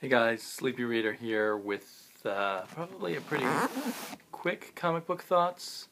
Hey guys, Sleepy Reader here with probably a pretty quick comic book thoughts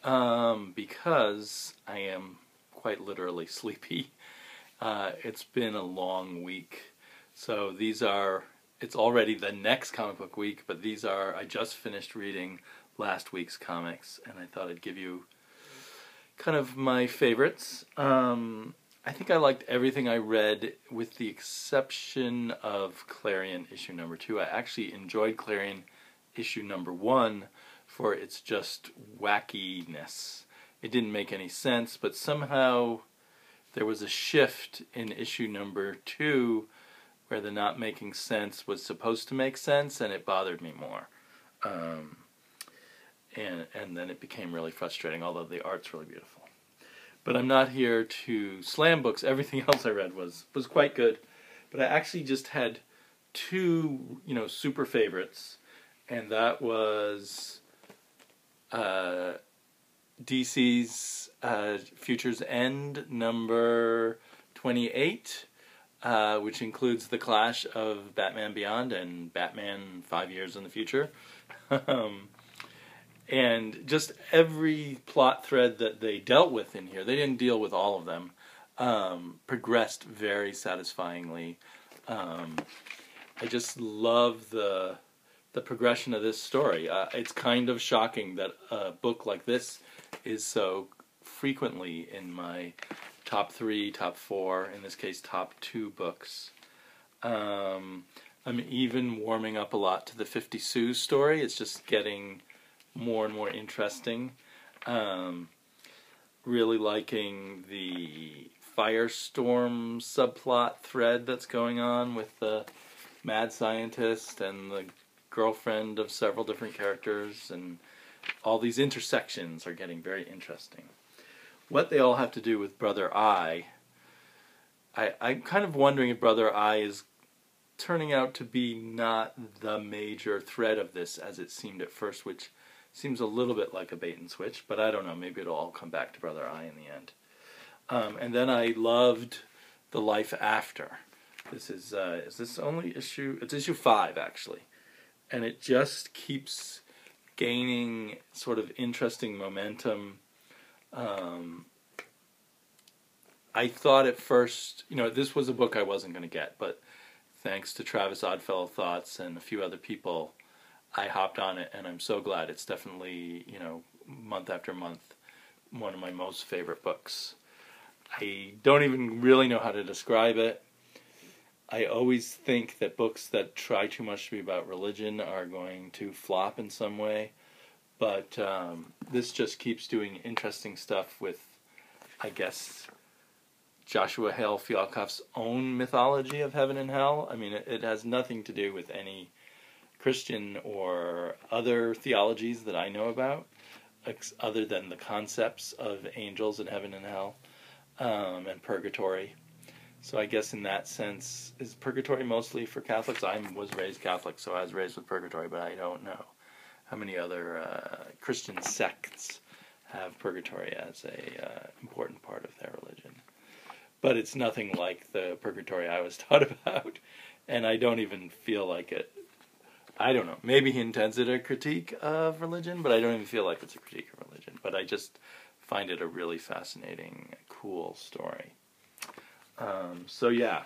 because I am quite literally sleepy. It's been a long week, so it's already the next comic book week, but I just finished reading last week's comics and I thought I'd give you kind of my favorites. I think I liked everything I read with the exception of Clarion issue number 2. I actually enjoyed Clarion issue number 1 for its just wackiness. It didn't make any sense, but somehow there was a shift in issue number 2 where the not making sense was supposed to make sense, and it bothered me more. And then it became really frustrating, although the art's really beautiful. But I'm not here to slam books. Everything else I read was quite good. But I actually just had two, super favorites. And that was DC's Future's End number 28, which includes the clash of Batman Beyond and Batman 5 years in the future. And just every plot thread that they dealt with in here, they didn't deal with all of them, progressed very satisfyingly. I just love the progression of this story. It's kind of shocking that a book like this is so frequently in my top 3, top 4, in this case top 2 books. I'm even warming up a lot to the 50 Sue story. It's just getting more and more interesting. Really liking the Firestorm subplot thread that's going on with the mad scientist and the girlfriend of several different characters, and all these intersections are getting very interesting. What they all have to do with Brother Eye, I'm kind of wondering if Brother Eye is turning out to be not the major thread of this as it seemed at first, which seems a little bit like a bait and switch, but I don't know, maybe it'll all come back to Brother Eye in the end. And then I loved The Life After. This is this only issue? It's issue 5, actually. And it just keeps gaining sort of interesting momentum. I thought at first, this was a book I wasn't going to get, but thanks to Travis Oddfellow Thoughts and a few other people, I hopped on it, and I'm so glad. It's definitely, month after month, one of my most favorite books. I don't even really know how to describe it. I always think that books that try too much to be about religion are going to flop in some way, but this just keeps doing interesting stuff with, I guess, Joshua Hale Fialkoff's own mythology of heaven and hell. I mean, it has nothing to do with any Christian or other theologies that I know about, other than the concepts of angels and heaven and hell, and purgatory. So I guess in that sense, is purgatory mostly for Catholics? I was raised Catholic, so I was raised with purgatory, but I don't know how many other Christian sects have purgatory as a important part of their religion. But it's nothing like the purgatory I was taught about, and I don't even feel like it. I don't know, maybe he intends it a critique of religion, but I don't even feel like it's a critique of religion. But I just find it a really fascinating, cool story. So yeah,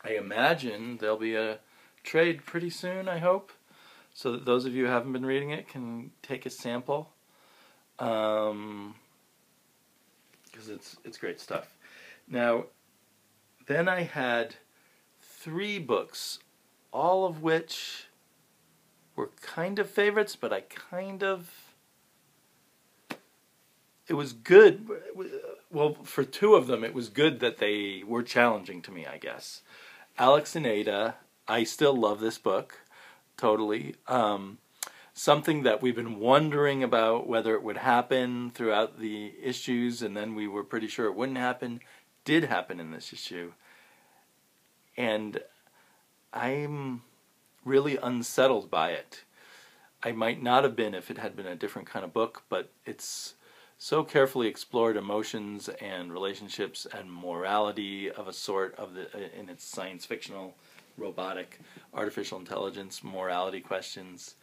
I imagine there'll be a trade pretty soon, I hope, so that those of you who haven't been reading it can take a sample, because it's great stuff. Now, then I had 3 books, all of which were kind of favorites, but it was good. Well, for 2 of them, it was good that they were challenging to me, I guess. Alex and Ada, I still love this book, totally. Something that we've been wondering about whether it would happen throughout the issues, and then we were pretty sure it wouldn't happen, did happen in this issue. And I'm really unsettled by it. I might not have been if it had been a different kind of book, but it's so carefully explored emotions and relationships and morality of a sort in its science fictional robotic, artificial intelligence, morality questions,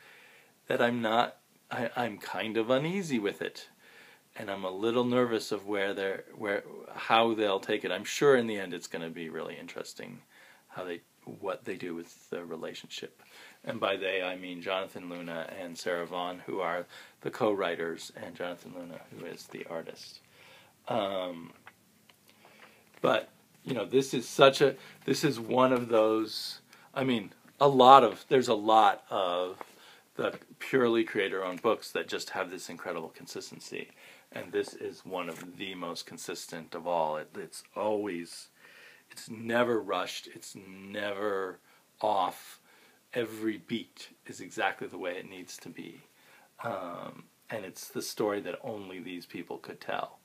that I'm kind of uneasy with it. And I'm a little nervous of how they'll take it. I'm sure in the end it's going to be really interesting what they do with the relationship. And by they, I mean Jonathan Luna and Sarah Vaughan, who are the co-writers, and Jonathan Luna, who is the artist. But, this is one of those, there's a lot of the purely creator-owned books that just have this incredible consistency. And this is one of the most consistent of all. It's never rushed, it's never off. Every beat is exactly the way it needs to be. And it's the story that only these people could tell.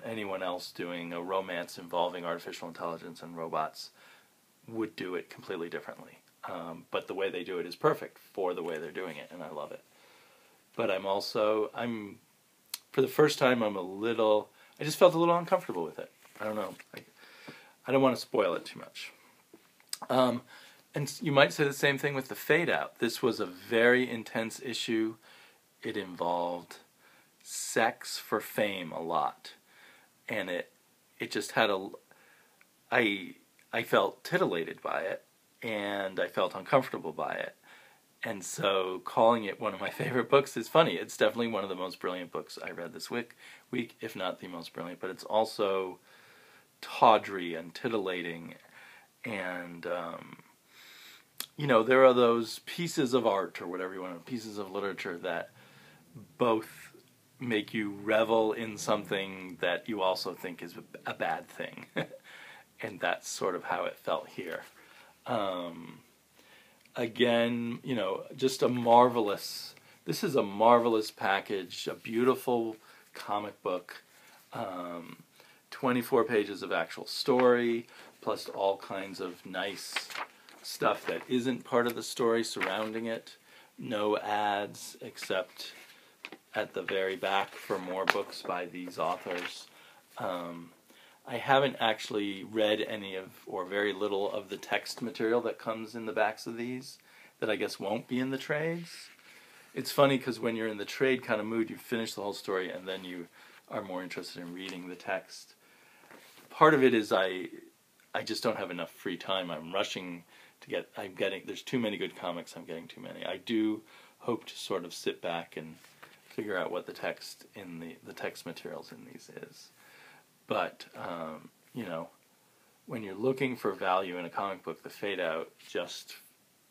Anyone else doing a romance involving artificial intelligence and robots would do it completely differently. But the way they do it is perfect for the way they're doing it, and I love it. But for the first time, I just felt a little uncomfortable with it. I don't know. I don't want to spoil it too much. And you might say the same thing with the Fade Out. This was a very intense issue. It involved sex for fame a lot. And it just had I felt titillated by it, and I felt uncomfortable by it. And so calling it one of my favorite books is funny. It's definitely one of the most brilliant books I read this week, if not the most brilliant. But it's also tawdry and titillating. And, there are those pieces of art, or whatever you want, pieces of literature that both make you revel in something that you also think is a bad thing. And that's sort of how it felt here. Again, just this is a marvelous package, a beautiful comic book, 24 pages of actual story, plus all kinds of nice stuff that isn't part of the story surrounding it. No ads, except at the very back for more books by these authors. I haven't actually read any or very little of the text material that comes in the backs of these, that I guess won't be in the trades. It's funny because when you're in the trade kind of mood, you finish the whole story and then you are more interested in reading the text. Part of it is I just don't have enough free time. I'm rushing to there's too many good comics, I'm getting too many. I do hope to sort of sit back and figure out what the text the text materials in these is. But, when you're looking for value in a comic book, the Fade Out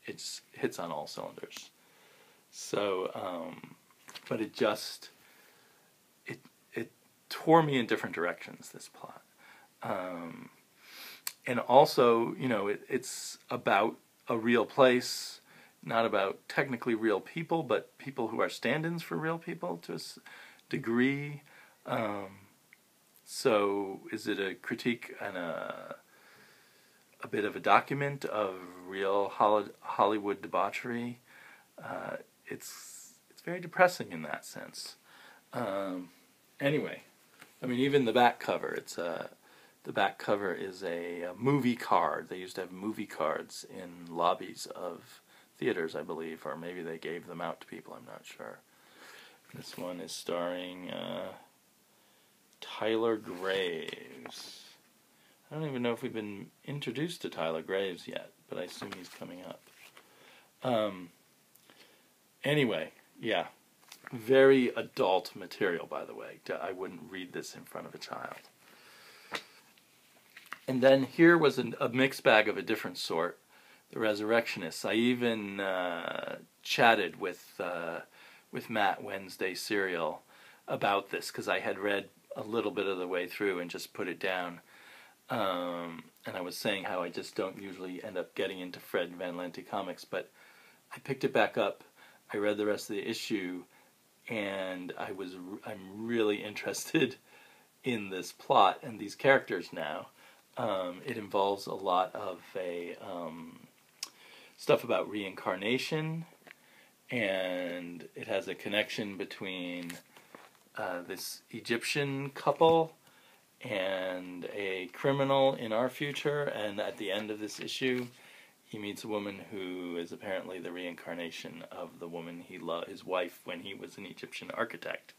it hits on all cylinders. So, but it tore me in different directions, this plot. And also, it's about a real place, not about technically real people, but people who are stand-ins for real people to a degree. So is it a critique and a bit of a document of real Hollywood debauchery? It's very depressing in that sense. Anyway, even the back cover. The back cover is a movie card. They used to have movie cards in lobbies of theaters, I believe, or maybe they gave them out to people. I'm not sure. This one is starring Tyler Graves. I don't even know if we've been introduced to Tyler Graves yet, but I assume he's coming up. Anyway, yeah. Very adult material, by the way. I wouldn't read this in front of a child. And then here was a mixed bag of a different sort, The Resurrectionists. I even chatted with Matt Wednesday Serial about this, because I had read a little bit of the way through and just put it down. And I was saying how I just don't usually end up getting into Fred Van Lente comics, but I picked it back up, I read the rest of the issue, and I'm really interested in this plot and these characters now. It involves a lot of stuff about reincarnation, and it has a connection between this Egyptian couple and a criminal in our future, and at the end of this issue he meets a woman who is apparently the reincarnation of the woman he loved, his wife, when he was an Egyptian architect.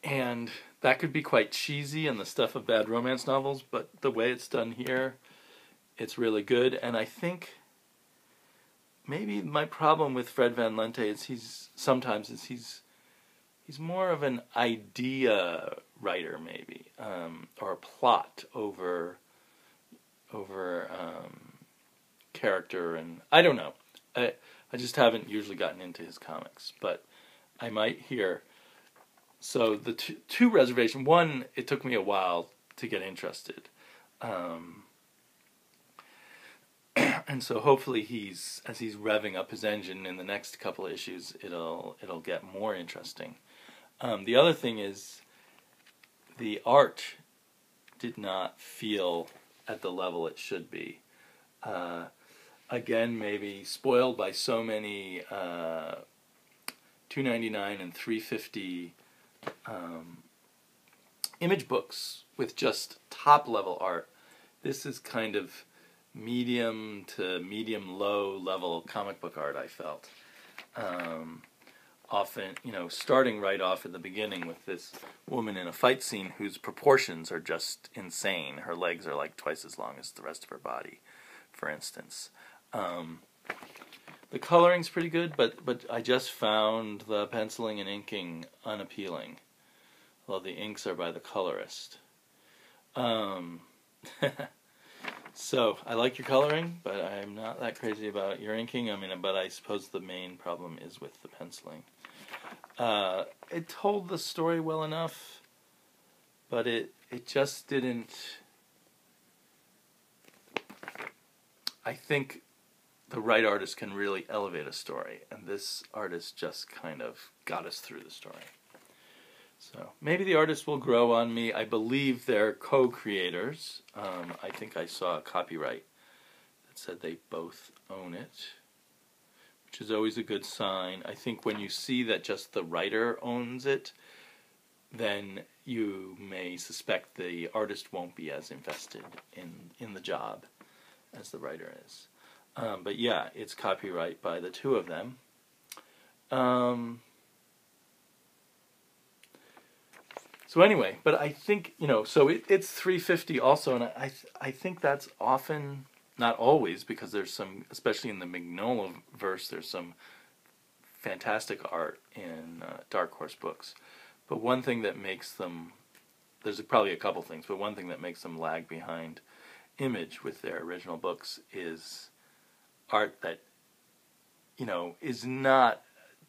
And that could be quite cheesy and the stuff of bad romance novels, but the way it's done here, it's really good. And I think maybe my problem with Fred Van Lente is he's more of an idea writer, maybe, or a plot over character, and I don't know. I just haven't usually gotten into his comics, but I might here. So the two reservations. One, it took me a while to get interested, and so hopefully as he's revving up his engine in the next couple of issues, it'll get more interesting. The other thing is the art did not feel at the level it should be. Again, maybe spoiled by so many $2.99 and $3.50 image books with just top level art. This is kind of medium to medium low level comic book art, I felt. Often, starting right off at the beginning with this woman in a fight scene whose proportions are just insane. Her legs are like twice as long as the rest of her body, for instance. The coloring's pretty good, but I just found the penciling and inking unappealing. Well, the inks are by the colorist. So, I like your coloring, but I'm not that crazy about your inking. But I suppose the main problem is with the penciling. It told the story well enough, but it just didn't. I think the right artist can really elevate a story, and this artist just kind of got us through the story. So maybe the artist will grow on me. I believe they're co-creators. I think I saw a copyright that said they both own it, which is always a good sign. I think when you see that just the writer owns it, then you may suspect the artist won't be as invested in the job as the writer is. But yeah, it's copyright by the two of them. So anyway, but I think, so it's $3.50 also, and I think that's often, not always, because there's some, especially in the Mignola verse, there's some fantastic art in Dark Horse books. But one thing that makes them, there's probably a couple things, but one thing that makes them lag behind Image with their original books is art that,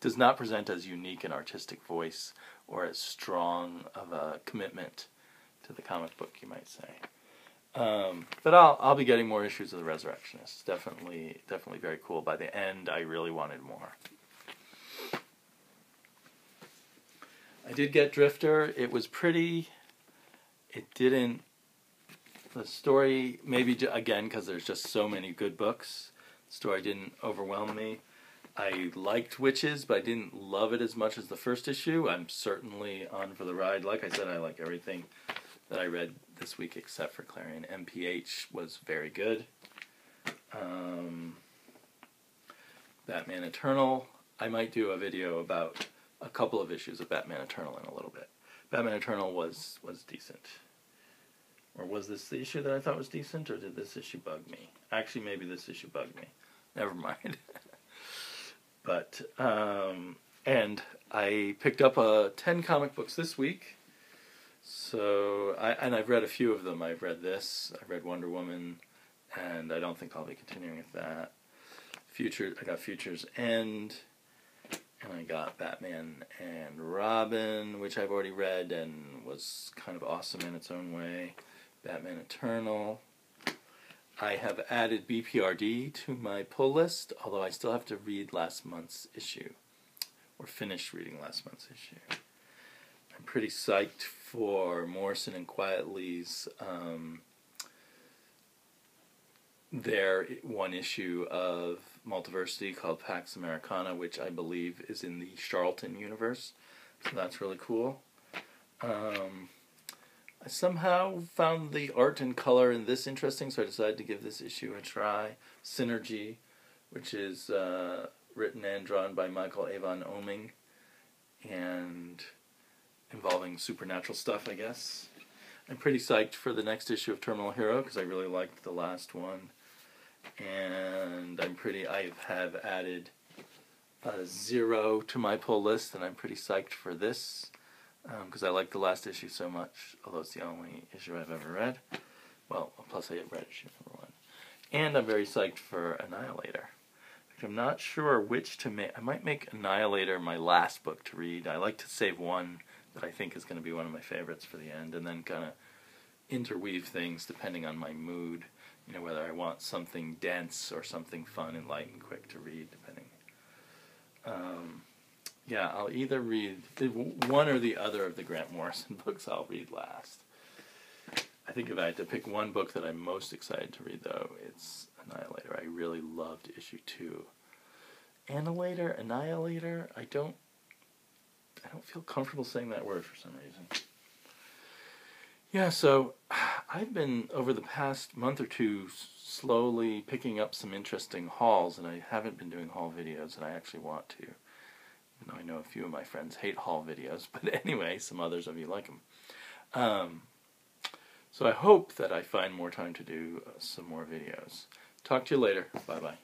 does not present as unique an artistic voice or as strong of a commitment to the comic book, you might say. But I'll be getting more issues of the Resurrectionists. Definitely very cool. By the end, I really wanted more. I did get Drifter. It was pretty. It didn't. The story, maybe again because there's just so many good books, the story didn't overwhelm me. I liked Witches, but I didn't love it as much as the first issue. I'm certainly on for the ride. Like I said, I like everything that I read this week except for Clarion. MPH was very good. Batman Eternal. I might do a video about a couple of issues of Batman Eternal in a little bit. Batman Eternal was decent. Or was this the issue that I thought was decent, or did this issue bug me? Actually, maybe this issue bugged me. Never mind. But, and I picked up 10 comic books this week. So, I've read a few of them. I've read this, I've read Wonder Woman, and I don't think I'll be continuing with that. I got Future's End, and I got Batman and Robin, which I've already read and was kind of awesome in its own way. Batman Eternal. I have added BPRD to my pull list, although I still have to read last month's issue, or finish reading last month's issue. I'm pretty psyched for Morrison and Quietly's their one issue of Multiversity called Pax Americana, which I believe is in the Charlton universe, so that's really cool. I somehow found the art and color in this interesting, so I decided to give this issue a try. Synergy, which is written and drawn by Michael Avon Oeming, and involving supernatural stuff, I guess. I'm pretty psyched for the next issue of Terminal Hero, because I really liked the last one. And I have added a 0 to my pull list, and I'm pretty psyched for this, because I liked the last issue so much, although it's the only issue I've ever read. Well, plus I read issue number 1. And I'm very psyched for Annihilator. I'm not sure which to make. I might make Annihilator my last book to read. I like to save one that I think is going to be one of my favorites for the end, and then kind of interweave things depending on my mood. You know, whether I want something dense or something fun and light and quick to read, depending. Yeah, I'll either read one or the other of the Grant Morrison books I'll read last. I think if I had to pick one book that I'm most excited to read, though, it's Annihilator. I really loved issue 2. Annihilator, I don't feel comfortable saying that word for some reason. Yeah, so I've been, over the past month or two, slowly picking up some interesting hauls, and I haven't been doing haul videos, and I actually want to. Even though I know a few of my friends hate haul videos, but anyway, some others of you like them. So I hope that I find more time to do some more videos. Talk to you later. Bye-bye.